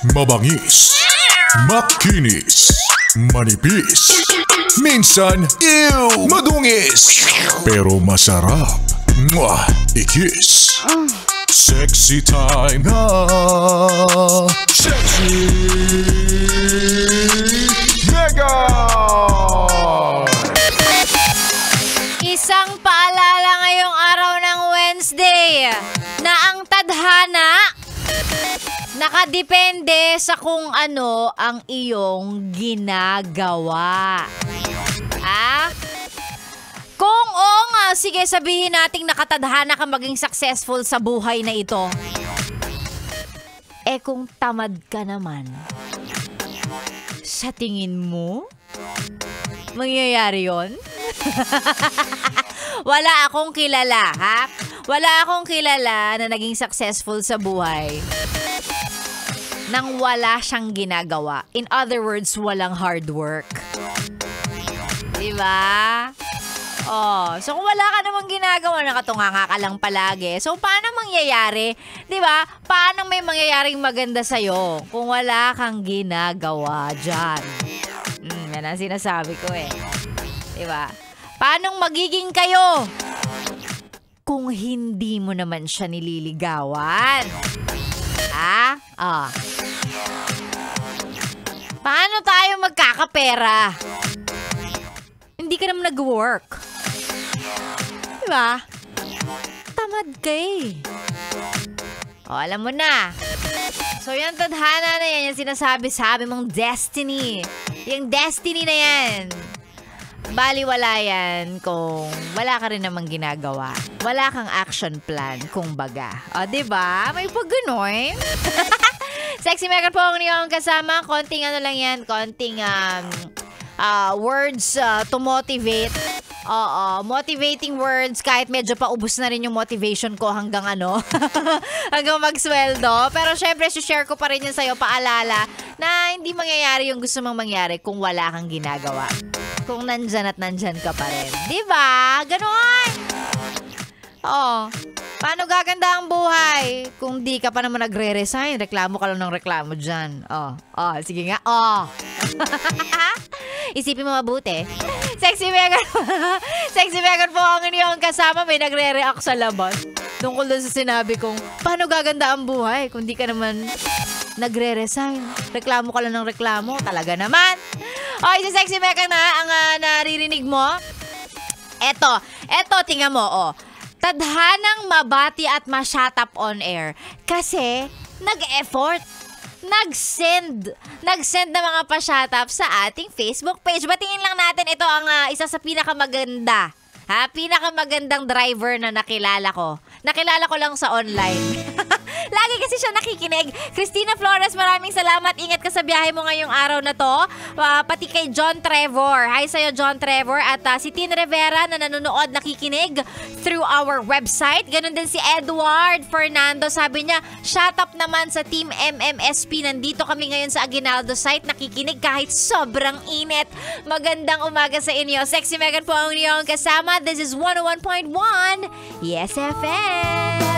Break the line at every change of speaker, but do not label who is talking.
Mabangis, makinis, manipis, minsan, madungis, pero masarap. Mwah! I-kiss. Sexy time na. Sexy Mega!
Isang paalala ngayong araw ng Wednesday na ang tadhana nakadepende sa kung ano ang iyong ginagawa. Kung oo nga, sige sabihin nating nakatadhana ka maging successful sa buhay na ito. Kung tamad ka naman, sa tingin mo, mangyayari yon? Wala akong kilala, ha? Wala akong kilala na naging successful sa buhay nang wala siyang ginagawa. In other words, walang hard work. Diba? So kung wala ka namang ginagawa, nakatunganga ka lang palagi. So paano mangyayari? 'Di ba? Paano may mangyayaring maganda sa iyo kung wala kang ginagawa diyan? Yan ang sinasabi ko 'Di ba? Paano magiging kayo kung hindi mo naman siya nililigawan? Paano tayo magkakapera? Hindi ka naman nag-work. Diba? Tamad ka alam mo na. So, yung tadhana na yan, yung sinasabi mong destiny. Yung destiny na yan. Baliwala yan kung wala ka rin namang ginagawa. Wala kang action plan, kung baga. Diba? May pag gano'n. Sexy Mega po ang niyong kasama. Konting ano lang yan. Konting words to motivate. Motivating words kahit medyo paubos na rin yung motivation ko hanggang hanggang magsweldo. Pero syempre, share ko pa rin yan sa'yo, paalala na hindi mangyayari yung gusto mong mangyari kung wala kang ginagawa. Kung nandyan at nandyan ka pa rin. Diba? Ganon! Paano gaganda ang buhay kung di ka pa naman nagre-resign? Reklamo ka lang ng reklamo dyan. Sige nga. Isipin mo mabuti. Sexy Megan po ang inyong kasama. May nagre-react sa labas tungkol doon sa sinabi kong, paano gaganda ang buhay kung di ka naman nagre-resign? Reklamo ka lang ng reklamo. Talaga naman. Si Sexy Megan na ang naririnig mo. Eto, tingnan mo, tadhanang mabati at ma-shut up on air. Kasi, nag-effort. Nag-send na mga pa-shut up sa ating Facebook page. Batingin lang natin, ito ang isa sa pinakamaganda. Pinakamagandang driver na nakilala ko. Nakilala ko lang sa online. Lagi kasi siya nakikinig. Christina Flores, maraming salamat. Ingat ka sa biyahe mo ngayong araw na to. Pati kay John Trevor. Hi sa'yo, John Trevor. At si Tin Rivera na nanonood, nakikinig through our website. Ganon din si Edward Fernando. Sabi niya, shout up naman sa Team MMSP. Nandito kami ngayon sa Aguinaldo site. Nakikinig kahit sobrang init. Magandang umaga sa inyo. Sexy Megan po ang inyong kasama. This is 101.1 Yes FM.